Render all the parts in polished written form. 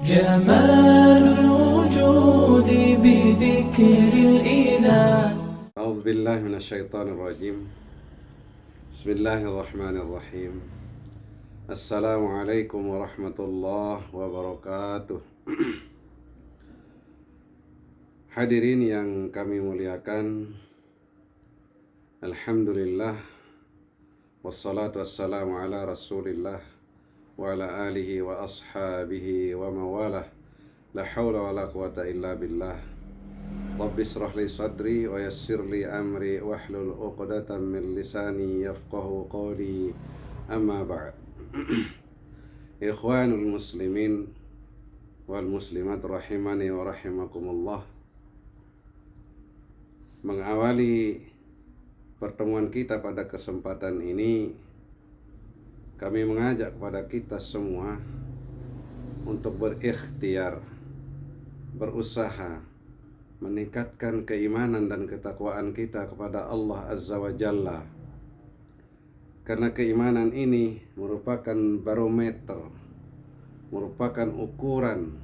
جمال الوجود بذكر الإله. أعوذ بالله من الشيطان الرجيم. بسم الله الرحمن الرحيم. السلام عليكم ورحمة الله wabarakatuh. Hadirin yang kami muliakan, Alhamdulillah, wassalatu wassalamu ala rasulillah wa ala alihi wa ashabihi wa mawalah. La hawla wa la quwata illa billah. Rabbi israh li sadri wa yassir li amri wahlul 'uqdatam min lisani yafqahu qawli. Amma ba'd. Ikhwanul muslimin wal muslimat rahimani wa rahimakumullah. Mengawali pertemuan kita pada kesempatan ini, kami mengajak kepada kita semua untuk berikhtiar, berusaha meningkatkan keimanan dan ketakwaan kita kepada Allah Azza wa Jalla. Karena keimanan ini merupakan barometer, merupakan ukuran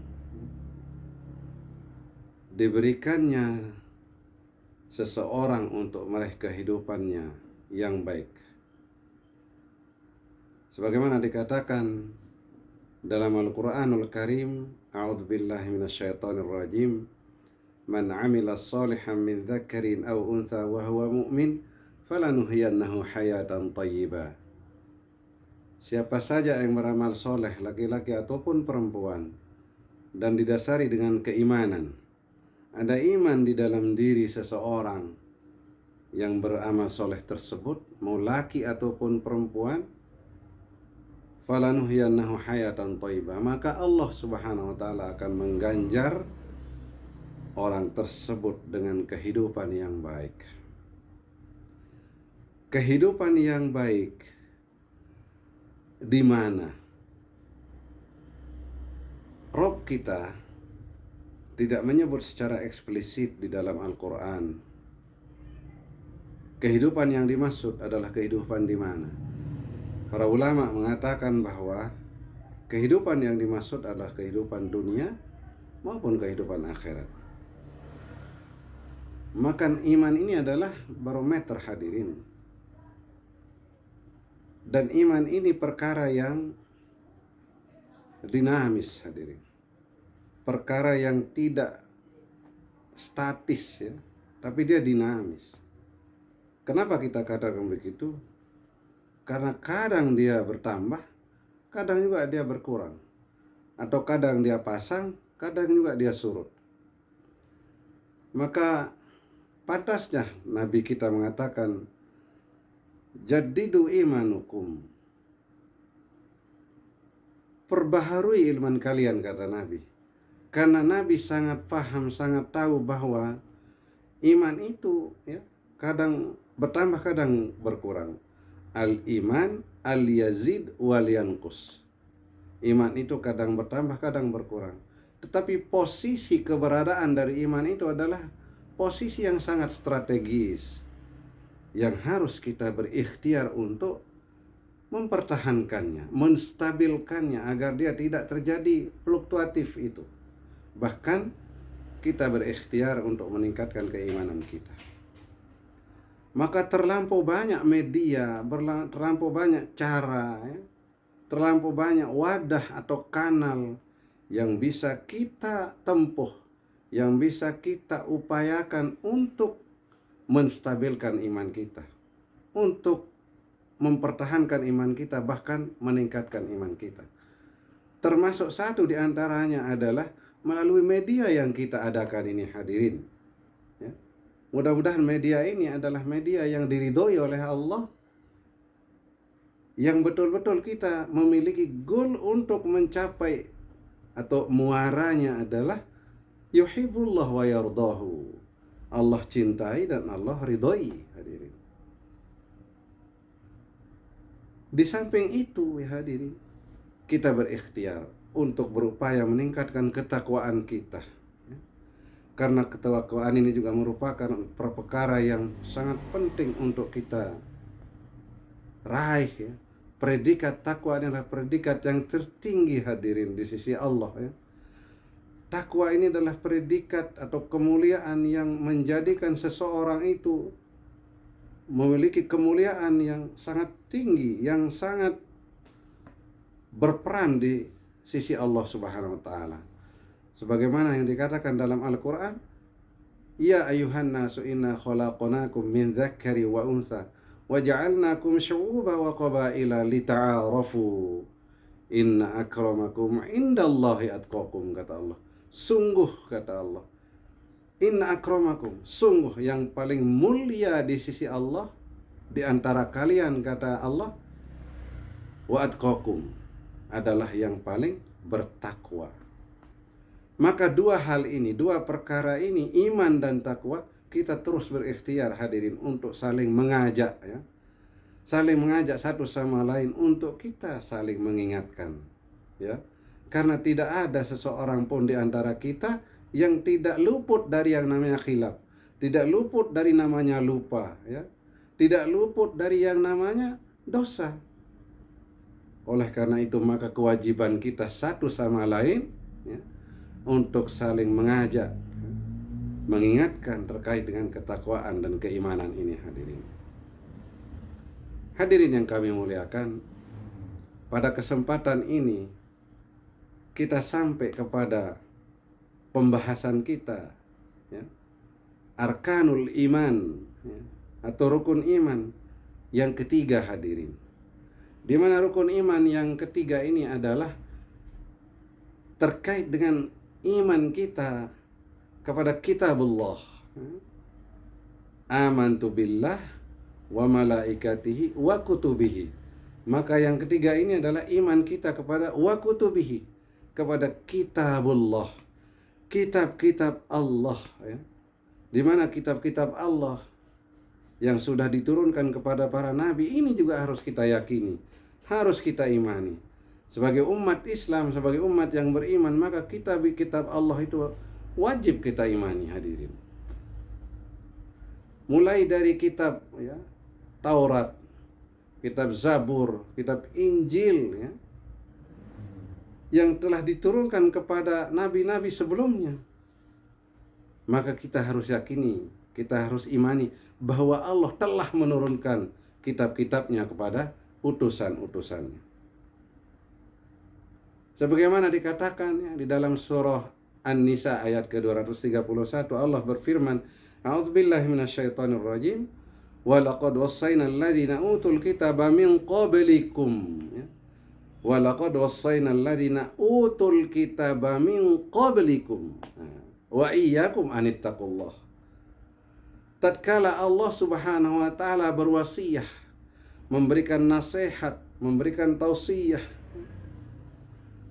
diberikannya seseorang untuk meraih kehidupannya yang baik. Sebagaimana dikatakan dalam Al-Quranul Karim, A'udzubillahi minasyaitonirrajim, Man 'amila shalihan min dzakarin aw untha wa huwa mu'min falanuhyiyannahu hayatan thayyibah. Siapa saja yang beramal soleh, laki-laki ataupun perempuan, dan didasari dengan keimanan, ada iman di dalam diri seseorang yang beramal soleh tersebut, mau laki ataupun perempuan, falanuhyiyannahu hayatan thayyibah, maka Allah Subhanahu wa taala akan mengganjar orang tersebut dengan kehidupan yang baik. Kehidupan yang baik di mana Rabb kita tidak menyebut secara eksplisit di dalam Al-Quran. Kehidupan yang dimaksud adalah kehidupan di mana? Para ulama mengatakan bahwa kehidupan yang dimaksud adalah kehidupan dunia maupun kehidupan akhirat. Maka iman ini adalah barometer, hadirin. Dan iman ini perkara yang dinamis, hadirin. Perkara yang tidak statis, ya, tapi dia dinamis. Kenapa kita katakan begitu? Karena kadang dia bertambah, kadang juga dia berkurang. Atau kadang dia pasang, kadang juga dia surut. Maka pantasnya Nabi kita mengatakan, jaddidu imanukum, perbaharui iman kalian, kata Nabi. Karena Nabi sangat paham, sangat tahu bahwa iman itu, ya, kadang bertambah, kadang berkurang. Al-iman al-yazid wal-yanqus. Iman itu kadang bertambah, kadang berkurang. Tetapi posisi keberadaan dari iman itu adalah posisi yang sangat strategis, yang harus kita berikhtiar untuk mempertahankannya, menstabilkannya agar dia tidak terjadi fluktuatif itu. Bahkan kita berikhtiar untuk meningkatkan keimanan kita. Maka terlampau banyak media, terlampau banyak cara, ya, terlampau banyak wadah atau kanal yang bisa kita tempuh, yang bisa kita upayakan untuk menstabilkan iman kita, untuk mempertahankan iman kita, bahkan meningkatkan iman kita. Termasuk satu di antaranya adalah melalui media yang kita adakan ini, hadirin. Ya. Mudah-mudahan media ini adalah media yang diridhoi oleh Allah, yang betul-betul kita memiliki goal untuk mencapai, atau muaranya adalah yuhibbullah wa yardahu. Allah cintai dan Allah ridhoi, hadirin. Di samping itu, ya hadirin, kita berikhtiar untuk berupaya meningkatkan ketakwaan kita. Karena ketakwaan ini juga merupakan perkara yang sangat penting untuk kita raih, ya. Predikat takwa adalah predikat yang tertinggi, hadirin, di sisi Allah, ya. Takwa ini adalah predikat atau kemuliaan yang menjadikan seseorang itu memiliki kemuliaan yang sangat tinggi, yang sangat berperan di sisi Allah Subhanahu wa taala. Sebagaimana yang dikatakan dalam Al-Qur'an, "Ya ayuhan nasu inna khalaqnakum min dzakari wa untha wa ja'alnakum syu'uban wa qabaila lita'arafu. Inna akramakum indallahi atqakum," kata Allah. Sungguh, kata Allah, inna akramakum, sungguh yang paling mulia di sisi Allah di antara kalian, kata Allah, wa atqakum, adalah yang paling bertakwa. Maka dua hal ini, dua perkara ini, iman dan takwa, kita terus berikhtiar hadirin untuk saling mengajak, ya. Saling mengajak satu sama lain untuk kita saling mengingatkan, ya. Karena tidak ada seseorang pun di antara kita yang tidak luput dari yang namanya khilaf, tidak luput dari namanya lupa, ya. Tidak luput dari yang namanya dosa. Oleh karena itu maka kewajiban kita satu sama lain, ya, untuk saling mengajak, ya, mengingatkan terkait dengan ketakwaan dan keimanan ini, hadirin. Hadirin yang kami muliakan, pada kesempatan ini kita sampai kepada pembahasan kita, ya, arkanul iman, ya, atau rukun iman yang ketiga, hadirin. Di mana rukun iman yang ketiga ini adalah terkait dengan iman kita kepada kitabullah. Amantu billah wa malaikatihi wa kutubihi. Maka yang ketiga ini adalah iman kita kepada wa kutubihi, kepada kitabullah, kitab-kitab Allah, ya. Di mana kitab-kitab Allah yang sudah diturunkan kepada para nabi ini juga harus kita yakini, harus kita imani. Sebagai umat Islam, sebagai umat yang beriman, maka kitab-kitab Allah itu wajib kita imani, hadirin. Mulai dari kitab, ya, Taurat, kitab Zabur, kitab Injil, ya, yang telah diturunkan kepada nabi-nabi sebelumnya. Maka kita harus yakini, kita harus imani bahwa Allah telah menurunkan kitab-kitabnya kepada utusan-utusannya. Sebagaimana dikatakan, ya, di dalam surah An-Nisa ayat ke-231, Allah berfirman, "A'udzubillahi minasyaitonir rajim. Wa laqad wassayna alladziina utul kitaba min qablikum." Ya. Wa laqad wassayna alladziina utul kitaba min qablikum wa iyyakum anittaqullah. Tatkala Allah Subhanahu wa taala berwasiat, memberikan nasihat, memberikan tausiah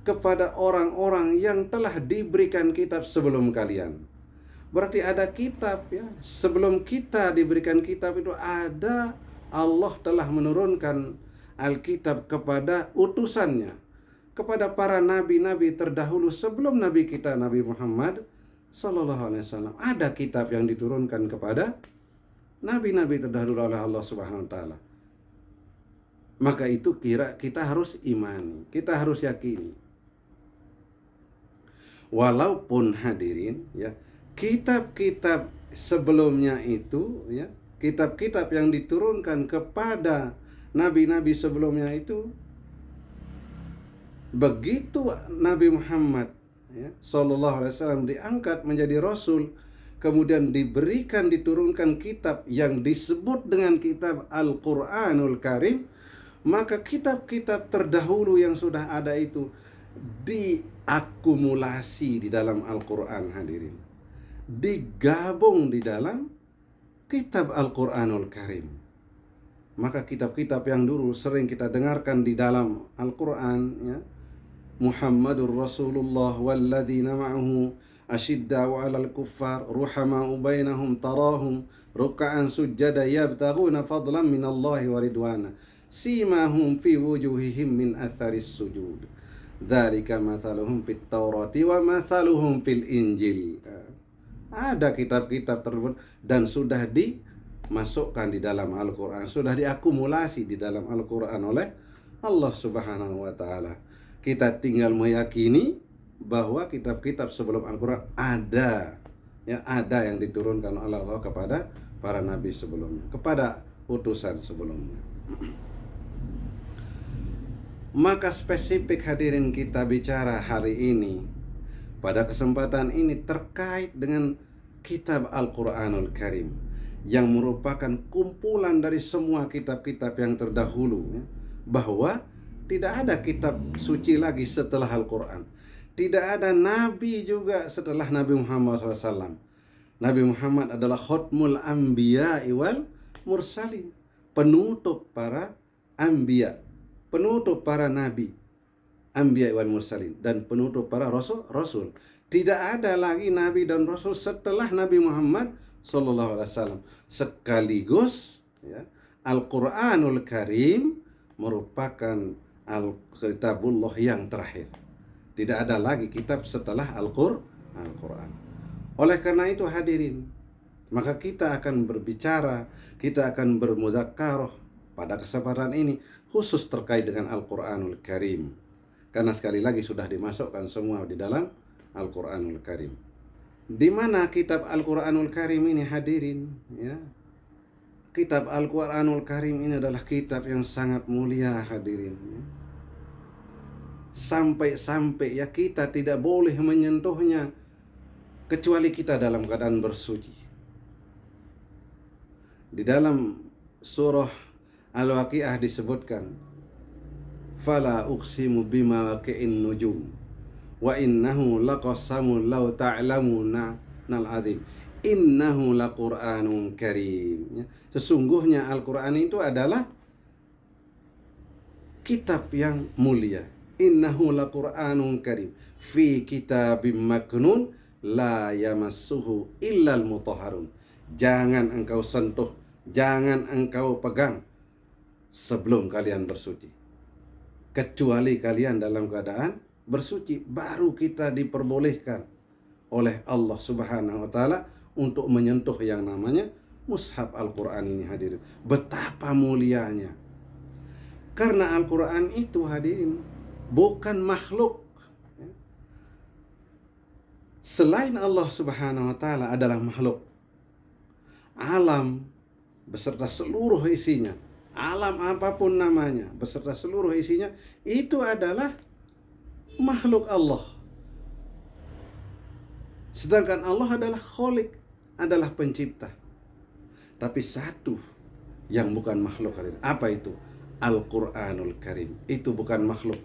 kepada orang-orang yang telah diberikan kitab sebelum kalian. Berarti ada kitab, ya. Sebelum kita diberikan kitab itu ada, Allah telah menurunkan Alkitab kepada utusannya, kepada para nabi-nabi terdahulu sebelum nabi kita Nabi Muhammad sallallahu alaihi wasallam. Ada kitab yang diturunkan kepada nabi-nabi terdahulu oleh Allah Subhanahu wa taala. Maka itu kita harus imani, kita harus yakini. Walaupun, hadirin, ya, kitab-kitab sebelumnya itu, ya, kitab-kitab yang diturunkan kepada nabi-nabi sebelumnya itu, begitu Nabi Muhammad, ya, sallallahu alaihi wasallam diangkat menjadi rasul, kemudian diturunkan kitab yang disebut dengan kitab Al-Qur'anul Karim, maka kitab-kitab terdahulu yang sudah ada itu diakumulasi di dalam Al-Qur'an, hadirin. Digabung di dalam kitab Al-Qur'anul Karim. Maka kitab-kitab yang dulu sering kita dengarkan di dalam Al-Qur'an, ya, Muhammadur Rasulullah walladzina ma'ahu asyidda'u 'alal kuffar ruhama'u bainahum tarahum ruk'an sujjada yabtaghuna fadlan minallahi wa ridwana simahum fi wujuhihim min atharis sujud dzalika mathaluhum fit taurati wa mathaluhum fil injil. Ada kitab-kitab tersebut dan sudah dimasukkan di dalam Al-Quran, sudah diakumulasi di dalam Al-Quran oleh Allah Subhanahu wa ta'ala. Kita tinggal meyakini, bahwa kitab-kitab sebelum Al-Quran ada, ya, ada yang diturunkan oleh Allah kepada para nabi sebelumnya, kepada utusan sebelumnya. Maka spesifik hadirin kita bicara hari ini, pada kesempatan ini terkait dengan kitab Al-Quranul Karim, yang merupakan kumpulan dari semua kitab-kitab yang terdahulu, ya, bahwa tidak ada kitab suci lagi setelah Al-Quran. Tidak ada nabi juga setelah Nabi Muhammad SAW. Nabi Muhammad adalah khutmul anbiya wal mursalin, penutup para anbiya, penutup para nabi, anbiya wal mursalin, dan penutup para rasul. Tidak ada lagi nabi dan rasul setelah Nabi Muhammad SAW. Sekaligus, ya, Al-Quranul Karim merupakan Al-Kitabullah yang terakhir. Tidak ada lagi kitab setelah Al-Quran. Oleh karena itu hadirin, maka kita akan berbicara, kita akan bermudzakarah pada kesempatan ini khusus terkait dengan Al-Quranul Karim. Karena sekali lagi sudah dimasukkan semua di dalam Al-Quranul Karim. Di mana kitab Al-Quranul Karim ini hadirin, ya, kitab Al-Quranul Karim ini adalah kitab yang sangat mulia hadirin, ya. Sampai-sampai, ya, kita tidak boleh menyentuhnya kecuali kita dalam keadaan bersuci. Di dalam surah Al-Waqiah disebutkan, fala uqsimu bima waqi'in nujum wa innahu laqasamun law ta'lamuna nal azim innahu laqur'anun karim, ya. Sesungguhnya Al-Quran itu adalah kitab yang mulia. Innahu laqur'anun karim fi kitabim maknun la yamassuhu illal mutahharun. Jangan engkau sentuh, jangan engkau pegang sebelum kalian bersuci, kecuali kalian dalam keadaan bersuci, baru kita diperbolehkan oleh Allah Subhanahu wa taala untuk menyentuh yang namanya mushaf Al-Quran ini hadirin. Betapa mulianya. Karena Al-Quran itu hadirin bukan makhluk. Selain Allah Subhanahu wa taala adalah makhluk. Alam beserta seluruh isinya, alam apapun namanya beserta seluruh isinya, itu adalah makhluk Allah. Sedangkan Allah adalah Khalik, adalah pencipta. Tapi satu yang bukan makhluk hadirin, apa itu? Al-Quranul Karim. Itu bukan makhluk.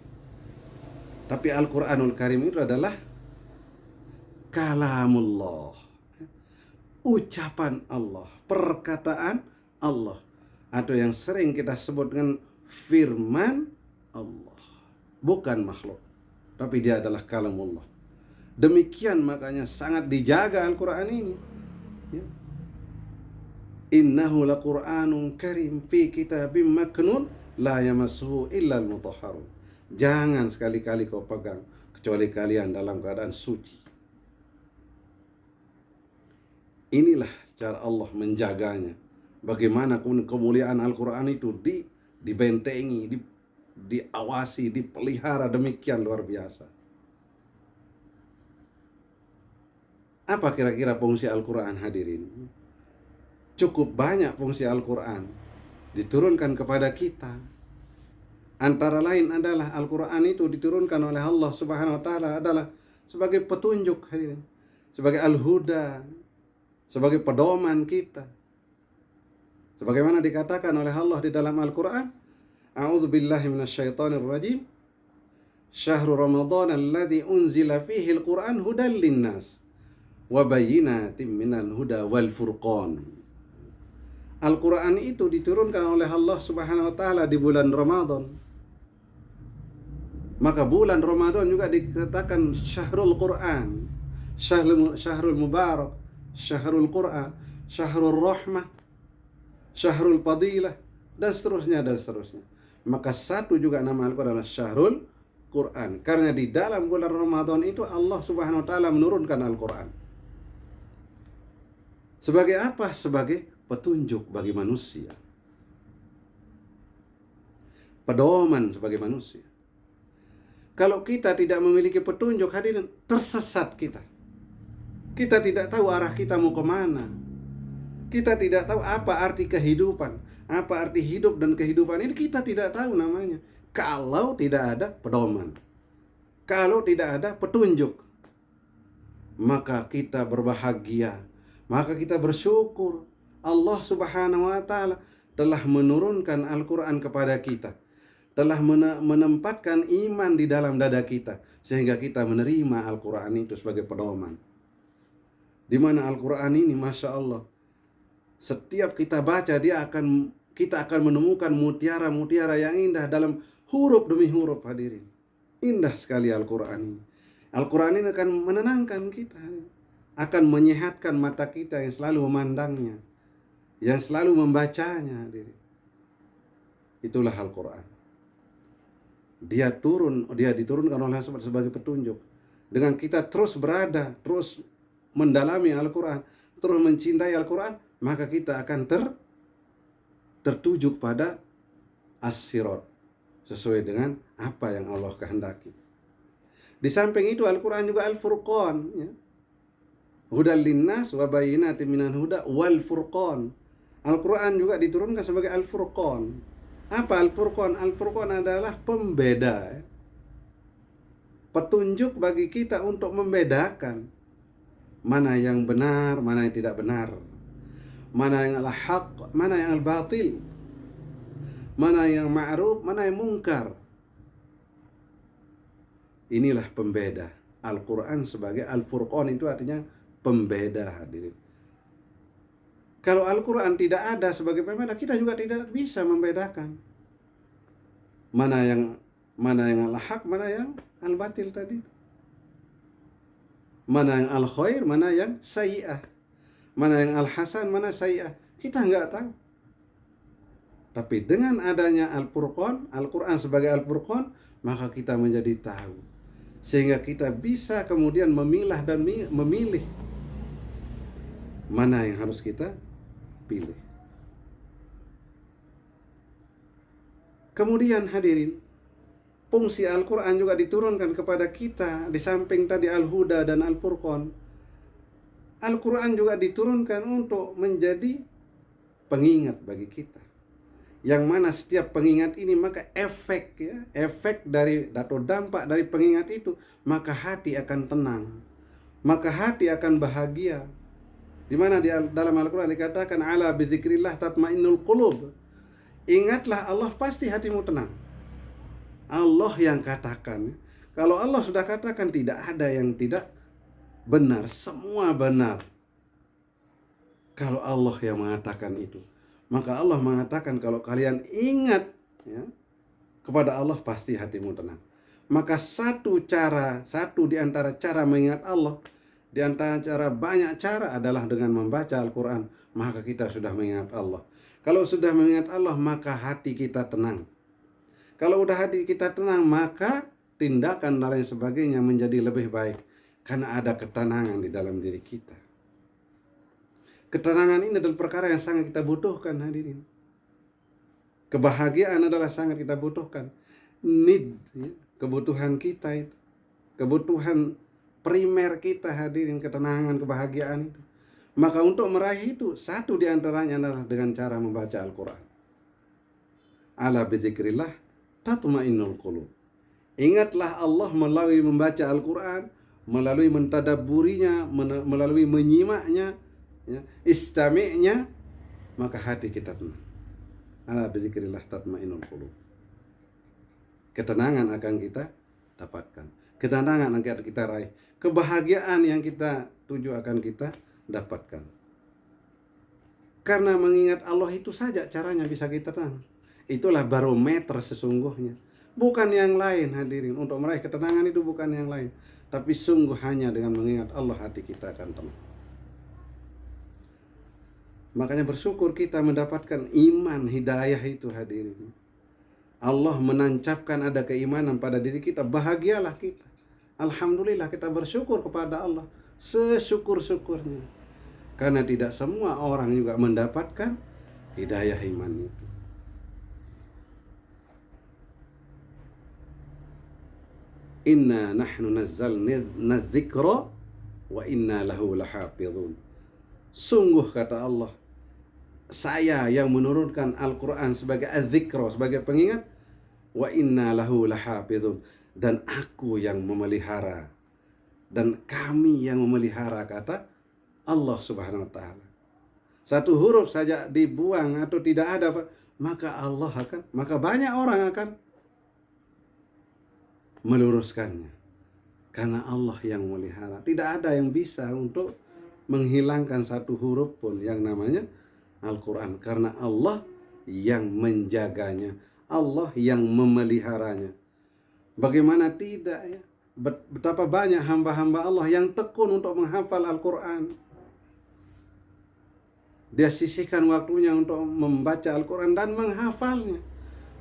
Tapi Al-Quranul Karim itu adalah kalamullah, ucapan Allah, perkataan Allah, atau yang sering kita sebut dengan firman Allah. Bukan makhluk, tapi dia adalah kalamullah. Demikian makanya sangat dijaga Al-Quran ini, ya. Innahu laqur'anun karim fi kitabim maknun la yamassuhu illal mutahharun. Jangan sekali-kali kau pegang kecuali kalian dalam keadaan suci. Inilah cara Allah menjaganya. Bagaimana kemuliaan Al-Quran itu dibentengi, diawasi, dipelihara demikian luar biasa. Apa kira-kira fungsi Al-Quran hadirin? Cukup banyak fungsi Al-Quran diturunkan kepada kita. Antara lain adalah Al-Quran itu diturunkan oleh Allah Subhanahu wa taala adalah sebagai petunjuk hadirin, sebagai al-huda, sebagai pedoman kita. Sebagaimana dikatakan oleh Allah di dalam Al-Quran, a'udzubillahi minasyaitonir rajim, syahrul ramadhan alladzi unzila fihi al-Quran hudan linnas wa bayyinatin minal huda wal furqan. Al-Quran itu diturunkan oleh Allah Subhanahu wa taala di bulan Ramadan. Maka bulan Ramadan juga dikatakan syahrul Quran, syahrul mubarak, syahrul Quran, syahrul rahmah, syahrul fadilah, dan seterusnya dan seterusnya. Maka satu juga nama Al-Quran adalah syahrul Quran, karena di dalam bulan Ramadan itu Allah Subhanahu wa taala menurunkan Al-Quran. Sebagai apa? Sebagai petunjuk bagi manusia, pedoman sebagai manusia. Kalau kita tidak memiliki petunjuk, hadirin, tersesat kita. Kita tidak tahu arah kita mau kemana. Kita tidak tahu apa arti kehidupan, apa arti hidup dan kehidupan ini kita tidak tahu namanya. Kalau tidak ada pedoman, kalau tidak ada petunjuk, maka kita berbahagia, maka kita bersyukur. Allah Subhanahu wa Ta'ala telah menurunkan Al-Quran kepada kita, telah menempatkan iman di dalam dada kita, sehingga kita menerima Al-Quran itu sebagai pedoman. Di mana Al-Quran ini, Masya Allah, setiap kita baca kita akan menemukan mutiara-mutiara yang indah dalam huruf demi huruf, hadirin. Indah sekali Al-Quran ini. Al-Quran ini akan menenangkan kita, akan menyehatkan mata kita yang selalu memandangnya, yang selalu membacanya, hadirin. Itulah Al-Quran. Dia diturunkan oleh Allah sebagai petunjuk. Dengan kita terus berada, terus mendalami Al-Quran, terus mencintai Al-Quran, maka kita akan tertuju pada as-sirat, sesuai dengan apa yang Allah kehendaki. Di samping itu Al-Quran juga Al-Furqan, ya. Hudal linnas wa bayyinatin minal huda wal furqan. Al-Quran juga diturunkan sebagai Al-Furqan. Apa Al-Furqan? Al-Furqan adalah pembeda, ya. Petunjuk bagi kita untuk membedakan mana yang benar, mana yang tidak benar, mana yang al-haq, mana yang al-batil, mana yang ma'ruf, mana yang mungkar. Inilah pembeda. Al-Quran sebagai Al-Furqan itu artinya pembeda, hadirin. Kalau Al-Quran tidak ada sebagai pembeda, kita juga tidak bisa membedakan mana yang al-haq, mana yang al-batil tadi, mana yang al-khair, mana yang sayyi'ah, mana yang al-hasan, mana sayyi'ah. Kita nggak tahu. Tapi dengan adanya Al-Furqan, Al-Quran sebagai Al-Furqan, maka kita menjadi tahu. Sehingga kita bisa kemudian memilah dan memilih mana yang harus kita pilih. Kemudian hadirin, fungsi Al-Quran juga diturunkan kepada kita. Di samping tadi Al-Huda dan Al-Furqan, Al-Quran juga diturunkan untuk menjadi pengingat bagi kita. Yang mana setiap pengingat ini, maka efek dari atau dampak dari pengingat itu, maka hati akan tenang, maka hati akan bahagia. Di mana dalam Al-Quran dikatakan, ala bidzikrillah tatmainnul qulub. Ingatlah Allah, pasti hatimu tenang. Allah yang katakan. Kalau Allah sudah katakan, tidak ada yang tidak benar, semua benar. Kalau Allah yang mengatakan itu, maka Allah mengatakan kalau kalian ingat, ya, kepada Allah, pasti hatimu tenang. Maka satu di antara cara mengingat Allah, di antara cara banyak cara adalah dengan membaca Al-Quran. Maka kita sudah mengingat Allah. Kalau sudah mengingat Allah, maka hati kita tenang. Kalau udah hati kita tenang, maka tindakan dan lain sebagainya menjadi lebih baik. Karena ada ketenangan di dalam diri kita. Ketenangan ini adalah perkara yang sangat kita butuhkan, hadirin. Kebahagiaan adalah sangat kita butuhkan. Need, ya, kebutuhan kita itu. Kebutuhan primer kita, hadirin, ketenangan, kebahagiaan itu. Maka untuk meraih itu, satu di antaranya adalah dengan cara membaca Al-Quran. Ala bidzikrillah tatmainnul qulub. Ingatlah Allah melalui membaca Al-Quran, melalui mentadabburinya, melalui menyimaknya, ya, istami'nya, maka hati kita tenang. Ala bidzikrillah tatmainnul qulub. Ketenangan akan kita dapatkan. Ketenangan akan kita raih. Kebahagiaan yang kita tuju akan kita dapatkan. Karena mengingat Allah itu saja caranya bisa kita tenang. Itulah barometer sesungguhnya. Bukan yang lain, hadirin. Untuk meraih ketenangan itu bukan yang lain. Tapi sungguh hanya dengan mengingat Allah hati kita akan tenang. Makanya bersyukur kita mendapatkan iman, hidayah itu, hadirin. Allah menancapkan ada keimanan pada diri kita. Bahagialah kita. Alhamdulillah, kita bersyukur kepada Allah sesyukur-syukurnya. Karena tidak semua orang juga mendapatkan hidayah iman itu. Inna nahnu nazzalna dzikra wa inna lahu lahafizun. Sungguh kata Allah, saya yang menurunkan Al-Quran sebagai adzikra, sebagai pengingat, wa inna lahu lahafizun, dan aku yang memelihara, dan kami yang memelihara, kata Allah Subhanahu wa taala. Satu huruf saja dibuang atau tidak ada, maka banyak orang akan meluruskannya, karena Allah yang memelihara. Tidak ada yang bisa untuk menghilangkan satu huruf pun yang namanya Al-Quran, karena Allah yang menjaganya, Allah yang memeliharanya. Bagaimana tidak ya? Betapa banyak hamba-hamba Allah yang tekun untuk menghafal Al-Quran. Dia sisihkan waktunya untuk membaca Al-Quran dan menghafalnya.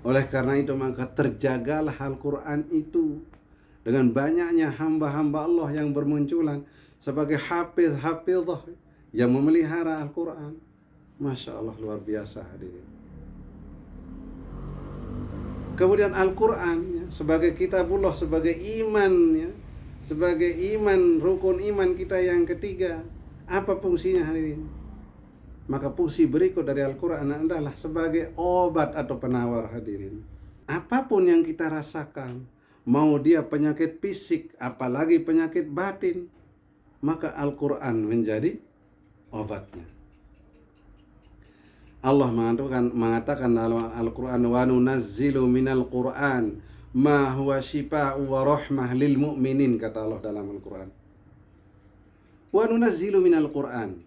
Oleh karena itu maka terjagalah Al-Quran itu. Dengan banyaknya hamba-hamba Allah yang bermunculan sebagai hafiz-hafizah yang memelihara Al-Quran. Masya Allah, luar biasa hadirin. Kemudian Al-Quran ya, sebagai kitabullah, sebagai iman ya, sebagai iman, rukun iman kita yang ketiga. Apa fungsinya hadirin? Maka fungsi berikut dari Al-Quran adalah sebagai obat atau penawar hadirin. Apapun yang kita rasakan, mau dia penyakit fisik, apalagi penyakit batin, maka Al-Quran menjadi obatnya. Allah mengatakan dalam Al-Quran, wa nunazzilu minal Quran ma huwa shifaa'u wa rahmah lil mu'minin, kata Allah dalam Al-Quran. Wa nunazzilu minal Quran,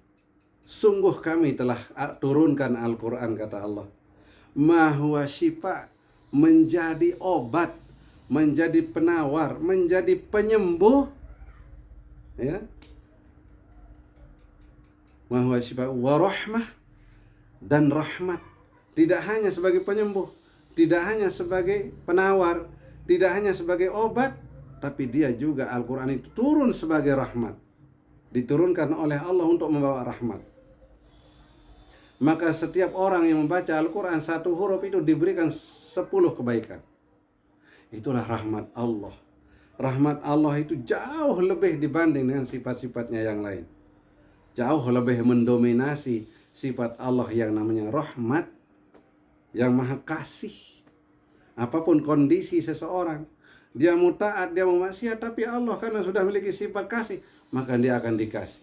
sungguh kami telah turunkan Al-Quran, kata Allah. Ma huwa shifa', menjadi obat, menjadi penawar, menjadi penyembuh, ya. Ma huwa shifa' wa rahmah, dan rahmat. Tidak hanya sebagai penyembuh, tidak hanya sebagai penawar, tidak hanya sebagai obat, tapi dia juga, Al-Quran itu turun sebagai rahmat, diturunkan oleh Allah untuk membawa rahmat. Maka setiap orang yang membaca Al-Quran, satu huruf itu diberikan 10 kebaikan. Itulah rahmat Allah. Rahmat Allah itu jauh lebih dibanding dengan sifat-sifatnya yang lain. Jauh lebih mendominasi sifat Allah yang namanya rahmat, yang maha kasih. Apapun kondisi seseorang, dia mau taat, dia mau maksiat, tapi Allah karena sudah memiliki sifat kasih, maka dia akan dikasih.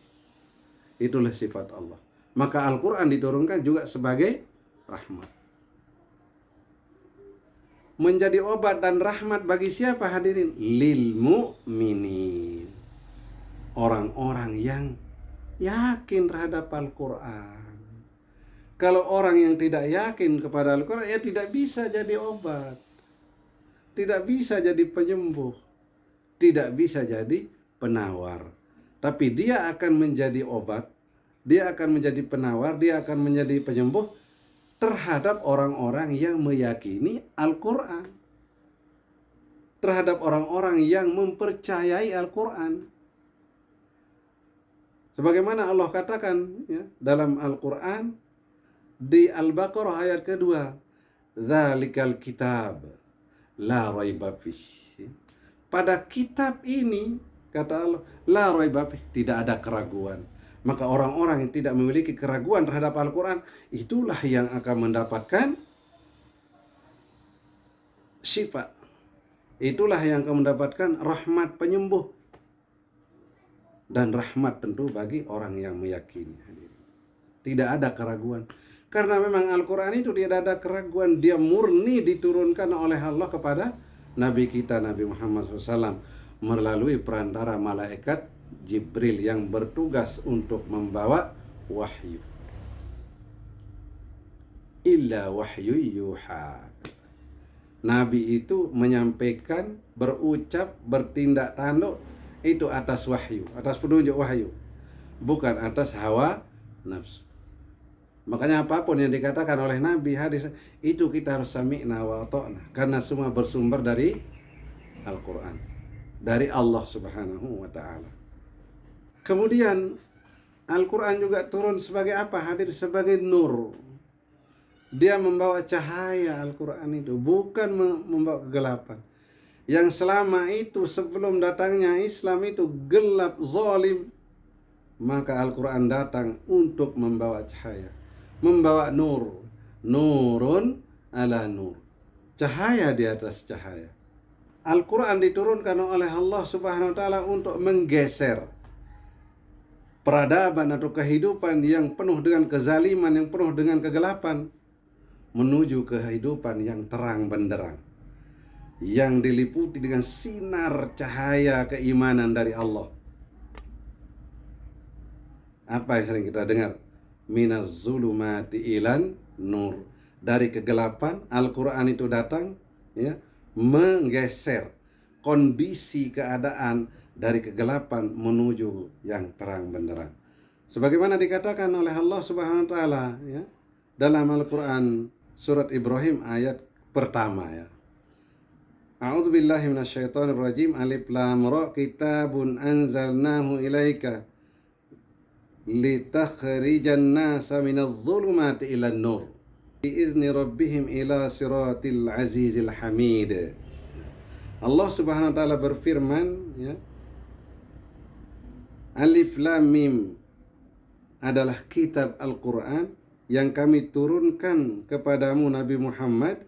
Itulah sifat Allah. Maka Al-Quran diturunkan juga sebagai rahmat. Menjadi obat dan rahmat bagi siapa hadirin? Lil mu'minin, orang-orang yang yakin terhadap Al-Quran. Kalau orang yang tidak yakin kepada Al-Quran, ya tidak bisa jadi obat, tidak bisa jadi penyembuh, tidak bisa jadi penawar. Tapi dia akan menjadi obat, dia akan menjadi penawar, dia akan menjadi penyembuh terhadap orang-orang yang meyakini Al-Quran, terhadap orang-orang yang mempercayai Al-Quran. Sebagaimana Allah katakan ya, dalam Al-Quran di Al-Baqarah ayat kedua, dzalikal kitab la raiba fih. Pada kitab ini, kata Allah, la raiba fih, tidak ada keraguan. Maka orang-orang yang tidak memiliki keraguan terhadap Al-Quran, itulah yang akan mendapatkan syifa. Itulah yang akan mendapatkan rahmat penyembuh. Dan rahmat tentu bagi orang yang meyakini. Tidak ada keraguan. Karena memang Al-Quran itu tidak ada keraguan. Dia murni diturunkan oleh Allah kepada Nabi kita, Nabi Muhammad SAW, melalui perantara malaikat Jibril yang bertugas untuk membawa wahyu. Illa wahyu yuha. Nabi itu menyampaikan, berucap, bertindak tanduk itu atas wahyu, atas petunjuk wahyu, bukan atas hawa nafsu. Makanya apapun yang dikatakan oleh Nabi hadis itu kita harus sami'na wa ata'na, karena semua bersumber dari Al-Quran, dari Allah Subhanahu wa ta'ala. Kemudian Al-Quran juga turun sebagai apa hadir? Sebagai nur. Dia membawa cahaya. Al-Quran itu bukan membawa kegelapan. yang selama itu sebelum datangnya Islam itu gelap, zalim, maka Al-Quran datang untuk membawa cahaya, membawa nur, nurun ala nur, cahaya di atas cahaya. Al-Quran diturunkan oleh Allah Subhanahu wa Ta'ala untuk menggeser peradaban atau kehidupan yang penuh dengan kezaliman, yang penuh dengan kegelapan, menuju kehidupan yang terang benderang, yang diliputi dengan sinar cahaya keimanan dari Allah. Apa yang sering kita dengar? Minaz zulumati ilan nur. Dari kegelapan, Al-Quran itu datang, ya, menggeser kondisi keadaan dari kegelapan menuju yang terang benderang. Sebagaimana dikatakan oleh Allah Subhanahu wa Ta'ala, ya, dalam Al-Quran surat Ibrahim ayat pertama, ya. A'udzubillahi minasyaitonirrajim. Alif lam ra, kitabun anzalnahu ilaika litakhrijan nasa minadh dhulumati ilan nur biizni rabbihim ila siratil azizil hamid. Allah Subhanahu wa Ta'ala berfirman, ya, Alif Lam Mim adalah kitab Al-Quran yang kami turunkan kepadamu Nabi Muhammad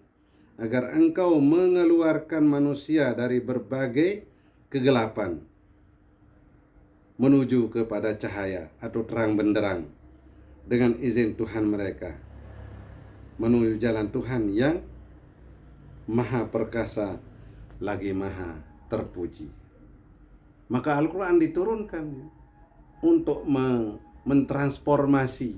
agar engkau mengeluarkan manusia dari berbagai kegelapan menuju kepada cahaya atau terang benderang dengan izin Tuhan mereka, menuju jalan Tuhan yang maha perkasa lagi maha terpuji. Maka Al-Quran diturunkan untuk mentransformasi,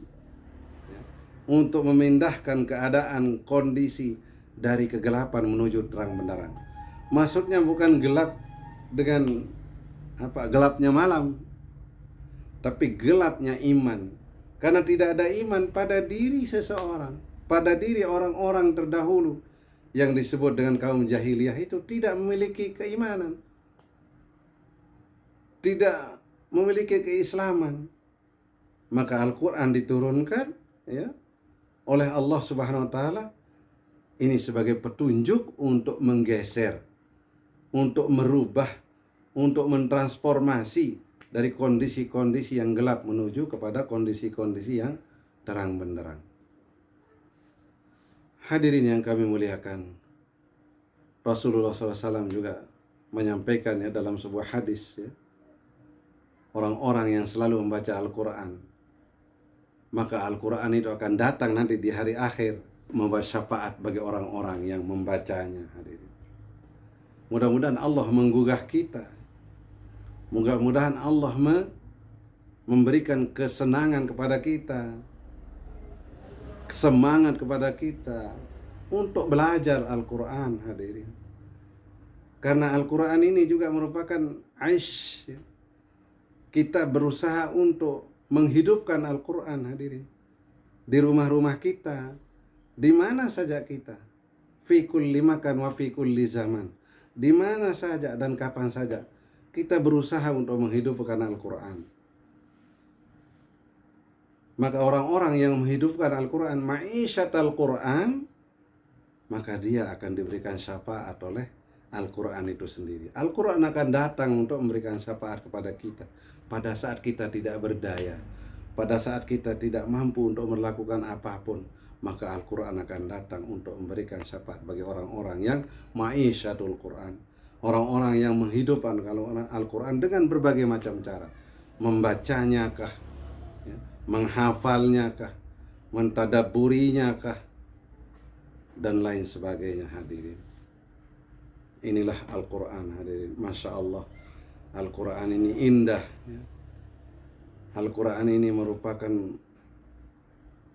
untuk memindahkan keadaan kondisi dari kegelapan menuju terang benderang. Maksudnya bukan gelap dengan gelapnya malam, tapi gelapnya iman. Karena tidak ada iman pada diri seseorang, pada diri orang-orang terdahulu yang disebut dengan kaum jahiliyah itu tidak memiliki keimanan, tidak memiliki keislaman. Maka Al-Quran diturunkan, ya, oleh Allah Subhanahu wa Ta'ala ini sebagai petunjuk untuk menggeser, untuk merubah, untuk mentransformasi dari kondisi-kondisi yang gelap menuju kepada kondisi-kondisi yang terang benderang. Hadirin yang kami muliakan, Rasulullah SAW juga menyampaikan, ya, dalam sebuah hadis, ya, orang-orang yang selalu membaca Al-Quran, maka Al-Quran itu akan datang nanti di hari akhir membawa syafaat bagi orang-orang yang membacanya. Hadirin, mudah-mudahan Allah menggugah kita, mudah-mudahan Allah memberikan kesenangan kepada kita, semangat kepada kita untuk belajar Al-Quran. Hadirin, karena Al-Quran ini juga merupakan aish, ya. Kita berusaha untuk menghidupkan Al-Quran. Hadirin, di rumah-rumah kita, di mana saja kita, fi kulli makan wa fi kulli zaman, di mana saja dan kapan saja kita berusaha untuk menghidupkan Al-Quran. Maka orang-orang yang menghidupkan Al-Quran, ma'isyat Al-Quran, maka dia akan diberikan syafaat oleh Al-Quran itu sendiri. Al-Quran akan datang untuk memberikan syafaat kepada kita pada saat kita tidak berdaya, pada saat kita tidak mampu untuk melakukan apapun. Maka Al-Quran akan datang untuk memberikan syafaat bagi orang-orang yang ma'isyatul Quran, orang-orang yang menghidupkan Al-Quran dengan berbagai macam cara. Membacanya kah, ya, menghafalnya kah, mentadabburinya kah, dan lain sebagainya. Hadirin, inilah Al-Quran. Hadirin, Masya Allah, Al-Quran ini indah, ya. Al-Quran ini merupakan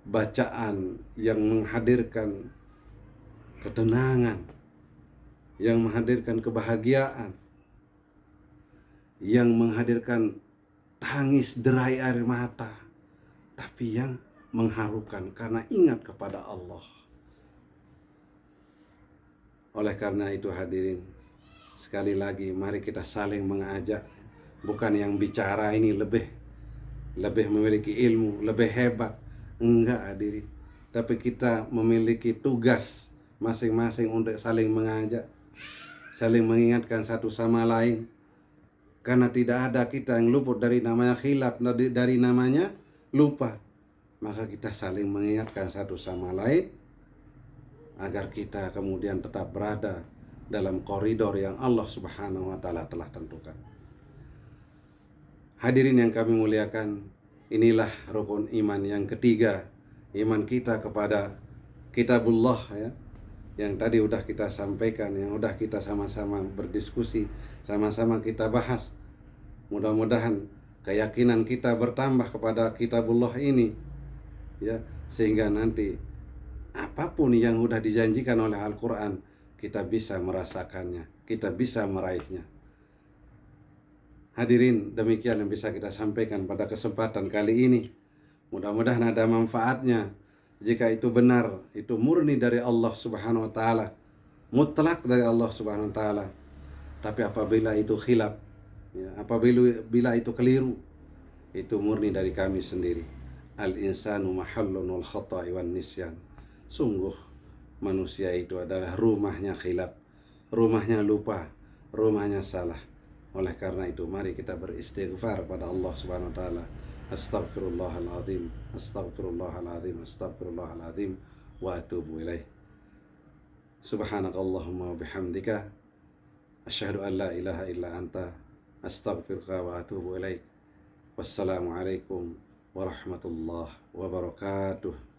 bacaan yang menghadirkan ketenangan, yang menghadirkan kebahagiaan, yang menghadirkan tangis derai air mata, tapi yang mengharukan karena ingat kepada Allah. Oleh karena itu hadirin, sekali lagi mari kita saling mengajak. Bukan yang bicara ini lebih memiliki ilmu, lebih hebat. Enggak hadirin, tapi kita memiliki tugas masing-masing untuk saling mengajak, saling mengingatkan satu sama lain. Karena tidak ada kita yang luput dari namanya khilaf, dari namanya lupa. Maka kita saling mengingatkan satu sama lain agar kita kemudian tetap berada dalam koridor yang Allah Subhanahu wa Ta'ala telah tentukan. Hadirin yang kami muliakan, inilah rukun iman yang ketiga, iman kita kepada Kitabullah, ya, yang tadi udah kita sampaikan, yang udah kita sama-sama berdiskusi, sama-sama kita bahas. Mudah-mudahan keyakinan kita bertambah kepada Kitabullah ini, ya, sehingga nanti apapun yang udah dijanjikan oleh Al-Quran, kita bisa merasakannya, kita bisa meraihnya. Hadirin, demikian yang bisa kita sampaikan pada kesempatan kali ini. Mudah-mudahan ada manfaatnya. Jika itu benar, itu murni dari Allah Subhanahu wa Ta'ala, mutlak dari Allah Subhanahu wa Ta'ala. Tapi apabila itu khilaf, ya, apabila itu keliru, itu murni dari kami sendiri. Al-insanu mahallun wal khata'i wan nisyan. Sungguh manusia itu adalah rumahnya khilaf, rumahnya lupa, rumahnya salah. Oleh karena itu, mari kita beristighfar pada Allah Subhanahu wa Ta'ala. Astaghfirullahaladzim, astaghfirullahaladzim, astaghfirullahaladzim, wa atubu ilaih. Subhanakallahumma wa bihamdika, asyhadu an la ilaha illa anta, astaghfiruka wa atubu ilaih. Wassalamualaikum warahmatullahi wabarakatuh.